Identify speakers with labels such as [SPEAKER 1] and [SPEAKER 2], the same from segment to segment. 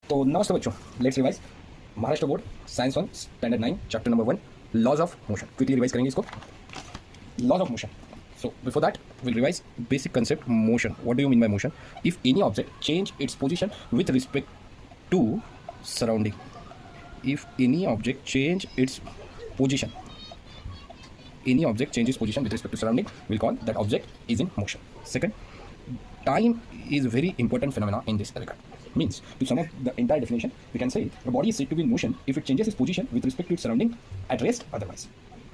[SPEAKER 1] तो नमस्ते बच्चों, let's revise Maharashtra board science 1 standard 9 chapter number 1 laws of motion. Quickly revise करेंगे इसको. Laws of motion. So before that we'll revise basic concept motion. What do you mean by motion? If any object change its position with respect to surrounding. If any object change its position. Any object changes position with respect to surrounding, we'll call that object is in motion. Second, time is a very important phenomena in this regard. Means to sum up the entire definition, we can say a body is said to be in motion if it changes its position with respect to its surrounding at rest otherwise.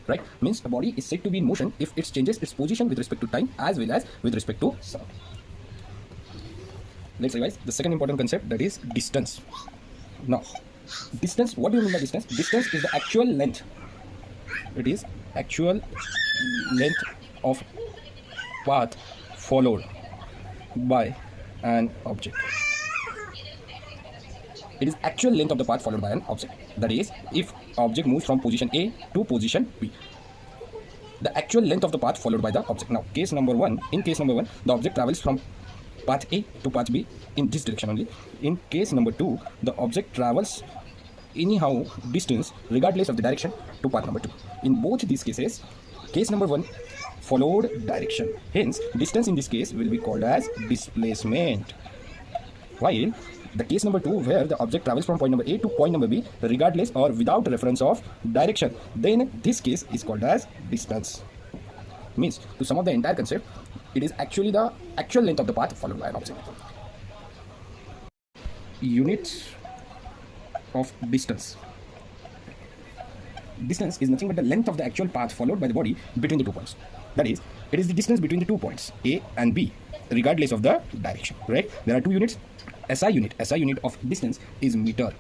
[SPEAKER 1] Right? Means a body is said to be in motion if it changes its position with respect to time as well as with respect to surrounding. Let's revise the second important concept, that is distance. Now, distance, what do you mean by distance? Distance is the actual length. It is actual length of path followed by an object. It is actual length of the path followed by an object. That is, if object moves from position A to position B, the actual length of the path followed by the object. Now, in case number one, the object travels from path A to path B in this direction only. In case number 2, the object travels anyhow distance regardless of the direction to path number 2. In both these cases, case number 1 followed direction. Hence, distance in this case will be called as displacement. While the case number 2, where the object travels from point number A to point number B regardless or without reference of direction, then this case is called as distance. Means, to sum up the entire concept, it is actually the actual length of the path followed by an object. Units of distance. Distance is nothing but the length of the actual path followed by the body between the 2 points. That is, it is the distance between the 2 points A and B regardless of the direction. Right? There are 2 units. SI unit of distance is meter,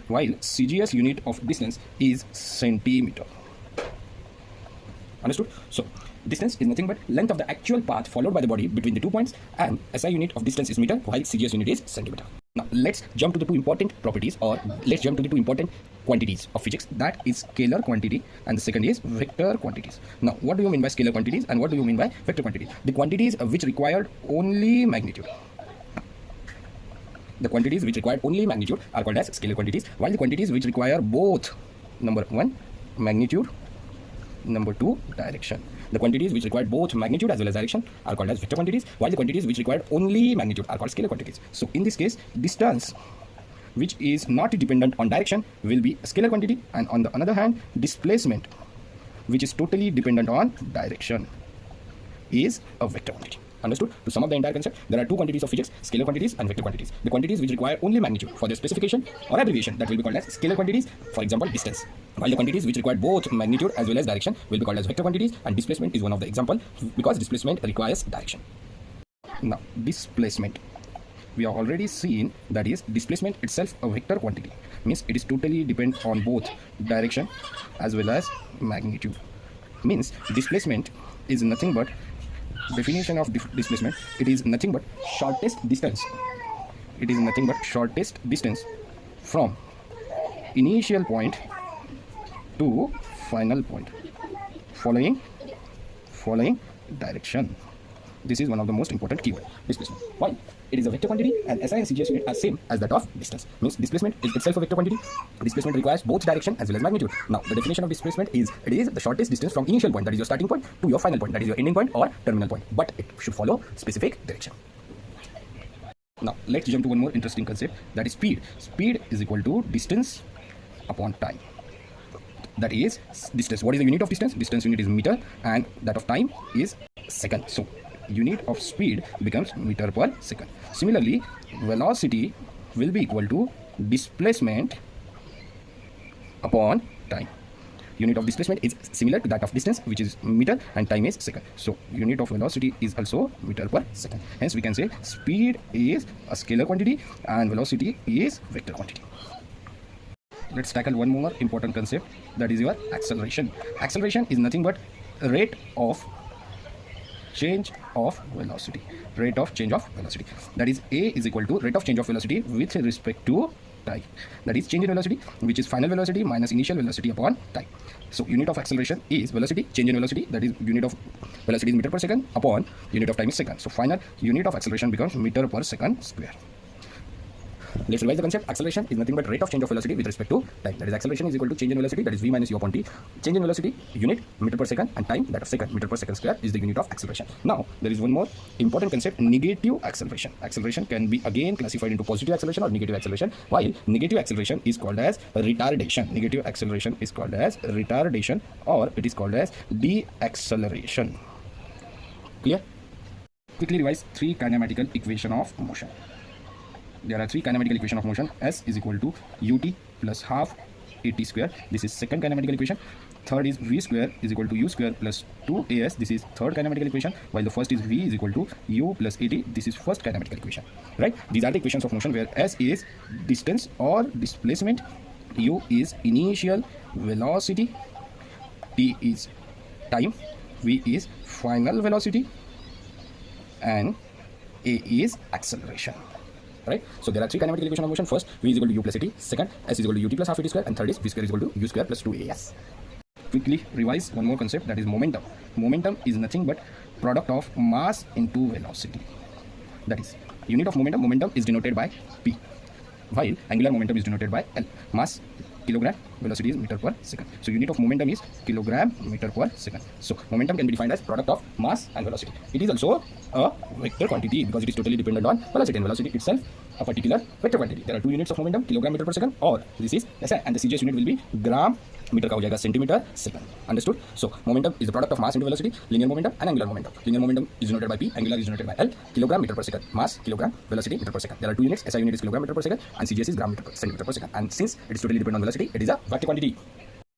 [SPEAKER 1] while CGS unit of distance is centimeter. Understood? So, distance is nothing but length of the actual path followed by the body between the 2 points, and SI unit of distance is meter, while CGS unit is centimeter. Now, let's jump to the 2 important properties, or let's jump to the 2 important quantities of physics. That is scalar quantity, and the second is vector quantities. Now, what do you mean by scalar quantities, and what do you mean by vector quantities? The quantities which required only magnitude. The quantities which require only magnitude are called as scalar quantities, while the quantities which require both, number 1, magnitude, number 2, direction. The quantities which require both magnitude as well as direction are called as vector quantities, while the quantities which require only magnitude are called scalar quantities. So, in this case, distance, which is not dependent on direction, will be a scalar quantity, and on the other hand, displacement, which is totally dependent on direction, is a vector quantity. Understood? To sum up the entire concept, there are 2 quantities of physics, scalar quantities and vector quantities. The quantities which require only magnitude for their specification or abbreviation, that will be called as scalar quantities, for example, distance. While the quantities which require both magnitude as well as direction will be called as vector quantities, and displacement is one of the example because displacement requires direction. Now, displacement. We have already seen that is displacement itself a vector quantity. Means it is totally dependent on both direction as well as magnitude. Means displacement is nothing but, definition of displacement, it is nothing but shortest distance. It is nothing but shortest distance from initial point to final point following direction. This is one of the most important keyword, displacement. Why? It is a vector quantity, and SI and CGS unit are same as that of distance. Means displacement is itself a vector quantity. Displacement requires both direction as well as magnitude. Now, the definition of displacement is, it is the shortest distance from initial point, that is your starting point, to your final point, that is your ending point or terminal point. But it should follow specific direction. Now, let's jump to one more interesting concept, that is speed. Speed is equal to distance upon time. That is distance. What is the unit of distance? Distance unit is meter, and that of time is second. So, unit of speed becomes meter per second. Similarly, velocity will be equal to displacement upon time. Unit of displacement is similar to that of distance, which is meter, and time is second. So, unit of velocity is also meter per second. Hence, we can say speed is a scalar quantity and velocity is vector quantity. Let's tackle one more important concept, that is your acceleration. Acceleration is nothing but rate of change of velocity. Rate of change of velocity. That is, A is equal to rate of change of velocity with respect to time. That is change in velocity, which is final velocity minus initial velocity upon time. So, unit of acceleration is velocity, change in velocity, that is unit of velocity is meter per second upon unit of time is second. So, final unit of acceleration becomes meter per second square. Let's revise the concept. Acceleration is nothing but rate of change of velocity with respect to time. That is, acceleration is equal to change in velocity, that is v minus u upon t. Change in velocity unit meter per second, and time, that of second. Meter per second square is the unit of acceleration. Now there is one more important concept: negative acceleration. Acceleration can be again classified into positive acceleration or negative acceleration. While negative acceleration is called as retardation. Negative acceleration is called as retardation, or it is called as deacceleration. Clear? Quickly revise three kinematical equation of motion. There are three kinematical equation of motion. S is equal to ut plus half at square. This is second kinematical equation. Third is v square is equal to u square plus 2as. This is third kinematical equation. While the first is v is equal to u plus at. This is first kinematical equation. Right? These are the equations of motion where s is distance or displacement, u is initial velocity, t is time, v is final velocity, and a is acceleration. Right? So there are three kinematical equation of motion. First, v is equal to u plus at. Second, s is equal to ut plus half at square. And third is v square is equal to u square plus 2as. Quickly revise one more concept, that is momentum. Momentum is nothing but product of mass into velocity. That is, unit of momentum. Momentum is denoted by p, while angular momentum is denoted by l. Mass kilogram, velocity is meter per second. So unit of momentum is kilogram meter per second. So momentum can be defined as product of mass and velocity. It is also a vector quantity because it is totally dependent on velocity, and velocity itself a particular vector quantity. There are two units of momentum, kilogram meter per second, or this is SI, and the CGS unit will be gram meter का हो जाएगा centimetre second. Understood? So momentum is the product of mass into velocity, linear momentum and angular momentum. Linear momentum is denoted by p, angular is denoted by l. Kilogram meter per second, mass kilogram, velocity meter per second. There are two units. SI unit is kilogram meter per second, and CGS is gram meter per centimeter per second. And since it is totally dependent on velocity, it is a vector quantity.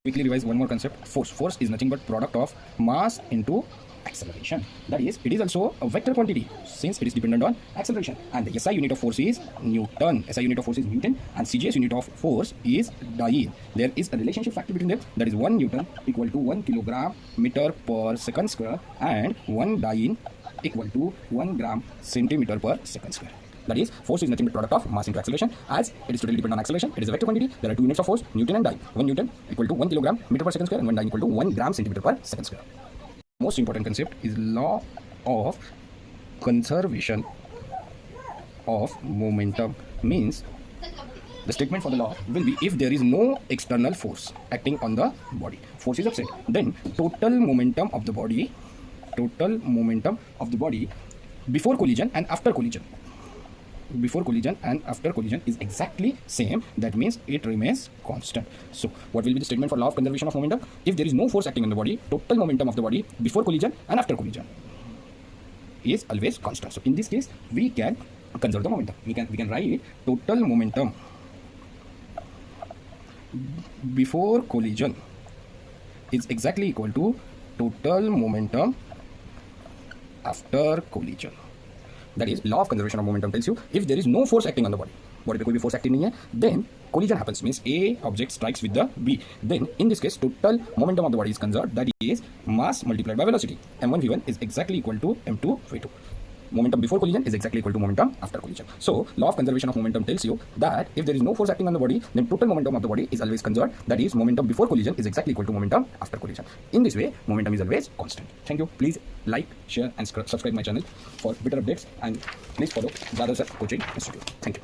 [SPEAKER 1] Quickly revise one more concept: force. Force is nothing but product of mass into acceleration. That is, it is also a vector quantity since it is dependent on acceleration. And the SI unit of force is Newton. SI unit of force is Newton, and CGS unit of force is Dyne. There is a relationship factor between them, that is 1 Newton equal to 1 kilogram meter per second square, and 1 Dyne equal to 1 gram centimeter per second square. That is, force is nothing but product of mass into acceleration. As it is totally dependent on acceleration, it is a vector quantity. There are two units of force, Newton and Dyne. 1 Newton equal to 1 kilogram meter per second square, and 1 Dyne equal to 1 gram centimeter per second square. Most important concept is law of conservation of momentum. Means the statement for the law will be, if there is no external force acting on the body, force is absent, then total momentum of the body before collision and after collision is exactly same. That means it remains constant. So what will be the statement for law of conservation of momentum? If there is no force acting on the body, total momentum of the body before collision and after collision is always constant. So in this case, we can conserve the momentum. We can write total momentum before collision is exactly equal to total momentum after collision. That is, law of conservation of momentum tells you, if there is no force acting on the body पे कोई भी force acting नहीं है, then collision happens, means A object strikes with the B. Then in this case, total momentum of the body is conserved, that is mass multiplied by velocity. m1v1 is exactly equal to m2v2. Momentum before collision is exactly equal to momentum after collision. So law of conservation of momentum tells you that if there is no force acting on the body, then total momentum of the body is always conserved, that is momentum before collision is exactly equal to momentum after collision. In this way, momentum is always constant. Thank you. Please like, share and subscribe my channel for better updates, and please follow Zadar Sir Coaching Institute. Thank you.